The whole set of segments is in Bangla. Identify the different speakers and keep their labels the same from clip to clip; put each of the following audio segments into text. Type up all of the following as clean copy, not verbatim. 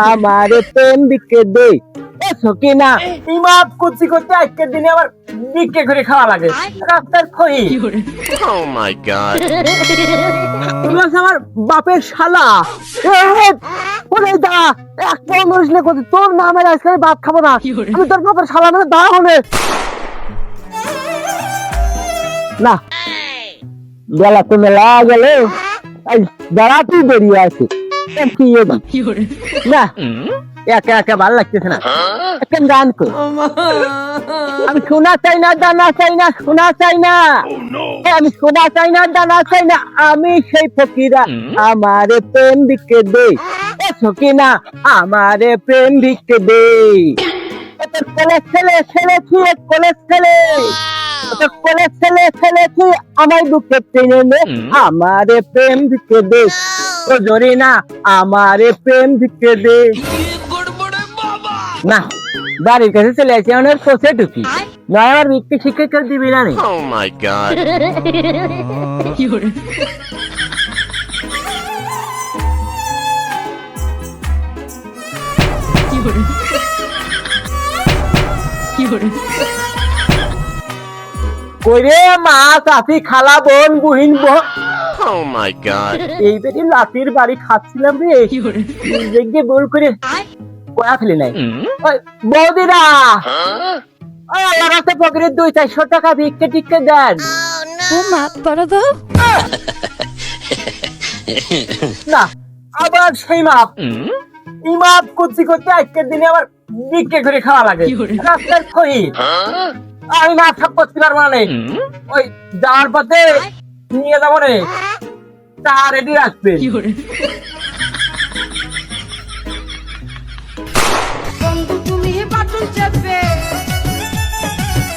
Speaker 1: আমারে প্রেম দিকে দে সকিনা ইমাম কুচি করতে আজকের দিনে আবার বিক্রি করে খাওয়া লাগে রাস্তার খই
Speaker 2: Oh my god.
Speaker 1: তুমি হচ্ছে আমার বাপের শালা ওরে দা এক পর মানুষ নে করতে তোর নামের আজকে আমি ভাত খাবো না আমি তোর বাপের শালা মানে দা হলে না বেলা তো মেলা গেল দাঁড়া তুই বেরিয়ে আছে না একা একা ভালো লাগতেছে না একটা গান কর আমি শোনা চাই না দানা চাই না শোনা চাই না আমি শোনা চাই না দানা চাই না আমি সেই ফকিরা আমারে প্রেম দিকে দে সকিনা আমারে প্রেম দিকে দে কলেজ ছেলে ছেলে তুই কলেজ ছেলে কলেজ ছেলে ছেলে তুই আমার বুকে টেনে নে আমারে প্রেম দিকে দে ও জরি না আমারে প্রেম দিকে দে না বাড়ির কাছে চলে আসি অনেক কোচে ঢুকি নয় আমার বিক্রি শিক্ষা করে দিবি না রে
Speaker 2: Oh my god.
Speaker 1: কইরে মা চাচি খালা বোন বুহিন বোন
Speaker 2: Oh my god.
Speaker 1: এই বেটি লাতির বাড়ি খাচ্ছিলাম রে দেখে বল করে কয়া ফেলি নাই ওই বৌদিরা ওই আল্লাহ রাস্তা পকেটে 200-400 টাকা ভিক্ষে টিক্ষে দেন না আবার সেই মাপ ইমাপ কুচি করতে আজকের দিনে আবার বিক্রি করে খাওয়া লাগে রাস্তার খই আমি না সব করতে পারবো না ওই যাওয়ার পথে নিয়ে যাবো রে তা রেডি রাখবে
Speaker 3: বন্ধু তুমি বাটন চেপে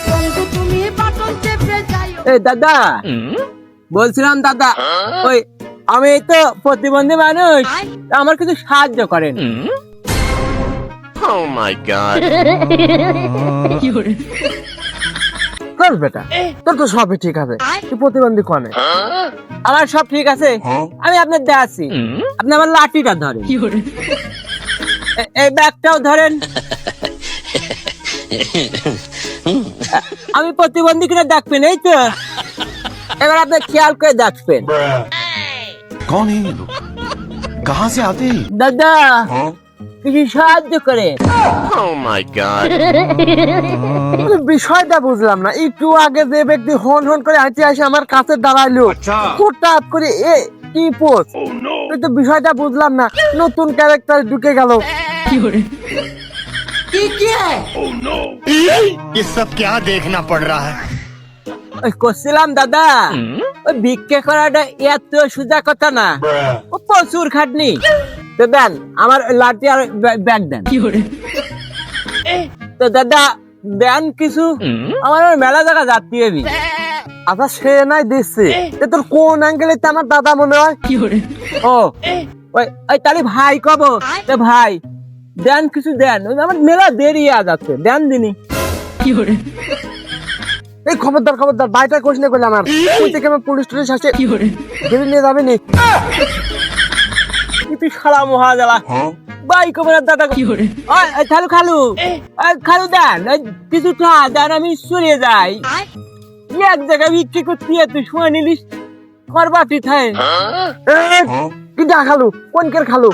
Speaker 3: বন্ধু তুমি বাটন চেপে যাইও
Speaker 1: এই দাদা বলছিলাম দাদা ওই আমি তো প্রতিবন্ধী মানুষ আমার কিছু সাহায্য করেন
Speaker 2: Oh my god.
Speaker 1: কর বেটা তোর তো সবই ঠিক আছে তুই প্রতিবন্ধী কনে আমার সব ঠিক আছে আমি আপনার দিয়ে আছি আপনি আমার লাঠিটা ধরেন এই ব্যাগটাও ধরেন আমি প্রতিবন্ধী কিনা দেখবেন এই তো এবার আপনি খেয়াল করে দেখবেন
Speaker 4: कौन है ये लोग कहाँ से आते हैं
Speaker 1: দাদা কিছু সাহায্য করে
Speaker 2: Oh my god.
Speaker 1: বিষয়টা বুঝলাম না একটু আগে যে ব্যক্তি হন হন করে হাঁটে আসে আমার কাছে দাঁড়াইলো হঠাৎ করে এ কি পোস্ট তো বিষয়টা বুঝলাম না নতুন ক্যারেক্টার ঢুকে গেল
Speaker 3: কি কি
Speaker 4: ये सब क्या देखना पड़ रहा है
Speaker 1: ওই করছিলাম দাদা ওই ভিক্ষে করাটা এত সোজা কথা না ও প্রচুর খাটনি তো দেন আমার লাঠি আর ব্যাগ দেন তো দাদা দেন কিছু আমার মেলা জায়গা যাত্রী হবি আচ্ছা সে নাই দিচ্ছে তোর কোন অ্যাঙ্গেলে আমার দাদা মনে হয় ও ওই ওই তাহলে ভাই কব তো ভাই দেন কিছু দেন আমার মেলা দেরি যাচ্ছে দেন দিনি এই খবরদার খবরদার ভাইটা কোশ না করলে আমার ওই থেকে আমার পুলিশ টুলিশ আসে দেরি নিয়ে যাবে নি তুই খালা মহাজালা ভাই কবর দাদা ওই খালু খালু ওই খালু দেন কিছু দেন আমি সরিয়ে যাই এক জায়গায় বিক্রি করতে তুই শুয়ে নিলিস করবাতি থাই কি যা খালু কোনকের খালু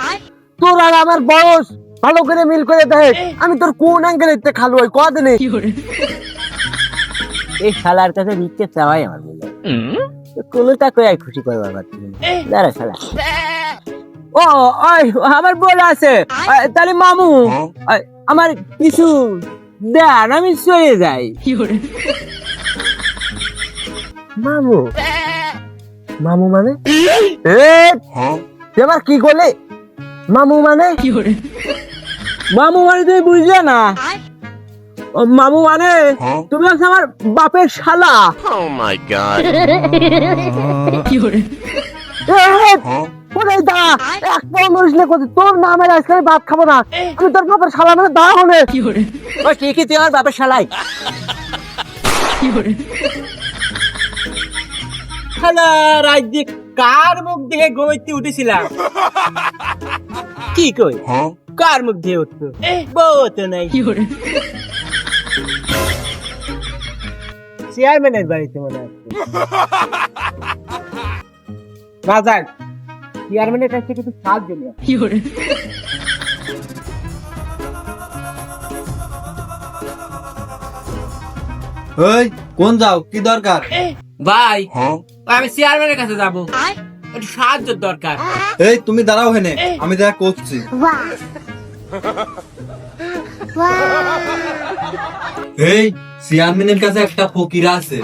Speaker 1: তোর আর আমার বয়স ভালো করে মিল করে দেখ আমি তোর কোন অ্যাঙ্গেলে খালু ওই কদিনে এই শালার কাছে ভিক্ষে চাওয়াই আমার বলে কোনোটা কই খুশি করবার পারছি দাঁড়া শালা ও ওই আমার বলে আছে তাহলে মামু আমার কিছু দেন আমি চলে যাই মামু মামু মানে এবার কি করলে মামু মানে মামু মানে তুমি বুঝলে না মামু মানে তুমি হচ্ছে আমার বাপের শালা
Speaker 2: Oh my god.
Speaker 1: এক পর মানুষ নে করতে তোর নামের আজকে আমি ভাত খাবো না আমি তোর বাপের শালা মানে দা হলে ঠিকই তুই আমার বাপের শালাই হ্যালো রাজ্যে কার মুখ দেখে ঘুমাইতে উঠেছিলাম কি কই কার মুখ দিয়ে উঠতো বউ তো নাই চেয়ারম্যানের বাড়িতে মনে হচ্ছে না যাক চেয়ারম্যানের কাছ থেকে একটু সাহায্য নিয়ে
Speaker 5: ওই কোন যাও কি দরকার?
Speaker 1: ভাই আমি চেয়ারম্যানের কাছে যাব একটু সাহায্যের দরকার
Speaker 5: এই তুমি দাঁড়াও হেনে, আমি দেখা করছি। এই চেয়ারম্যানের কাছে একটা ফকির আছে।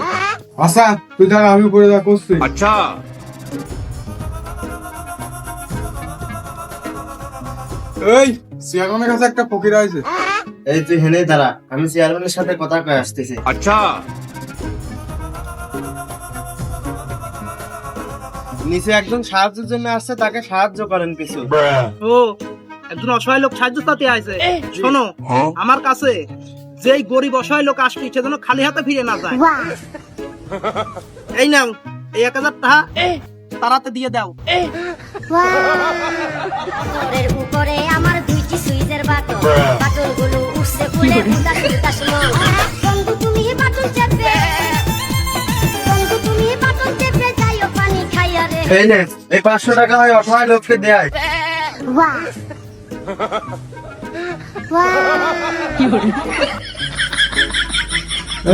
Speaker 6: আচ্ছা তুই দাঁড়া, আমি উপরে যা করছি।
Speaker 4: अच्छा
Speaker 6: এই চেয়ারম্যানের কাছে একটা ফকির আছে।
Speaker 7: এই তুই হেনে দাঁড়া, আমি চেয়ারম্যানের সাথে কথা কয়ে আসতেছি।
Speaker 4: अच्छा
Speaker 7: নিচে একজন সাহায্যের জন্য আসছে, তাকে সাহায্য করেন কিছু।
Speaker 8: ও একজন অসহায় লোক সাহায্য সাথে আছে। শোনো, আমার কাছে যেই গরিব অসহায় লোক আসছে সেজন্য খালি হাতে ফিরে না যায়। এই নাও এই 1000 টাকা তারাতে দিয়ে দাও।
Speaker 9: মোটরের উপরে আমার দুইটি সুইচের বাটন, বাটনগুলো উঠছে খুলে উদাস উদাস মন। বন্ধু তুমি বাটন চেপে, বন্ধু তুমি বাটন চেপে যাইও পানি খাইয়া রে।
Speaker 7: এই নে, এই 500 টাকা হয় অসহায় লোককে দেয়।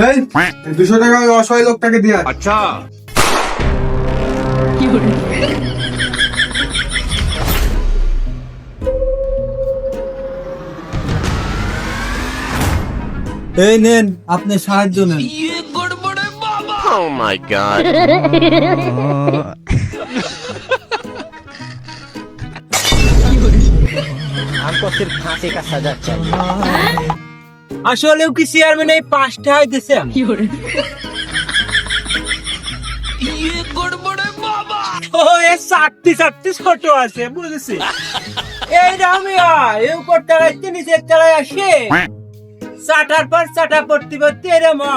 Speaker 6: এই 200 টাকা ওই অসহায় লোকটাকে দিয়ে আয়।
Speaker 4: अच्छा
Speaker 5: এই নেন আপনি সাহায্য নেন।
Speaker 2: Oh my god.
Speaker 1: हमको सिर्फ फांसी का सजा चाहिए আসলেও কি চেয়ারম্যান এই 5 টাকা দিছে ও এ 60 ছোট আছে বুঝেছি এই রামিয়া এই উপর টাকাতে নিচে টাকায় আসে চাটার পর চাটা পড়তে পড়তে এর মা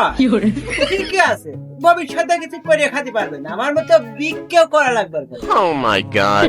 Speaker 1: ঠিক আছে ভবিষ্যতে কিছু করে খাতে পারবে না আমার মতো বিক্রিও করা লাগবে
Speaker 2: Oh my god.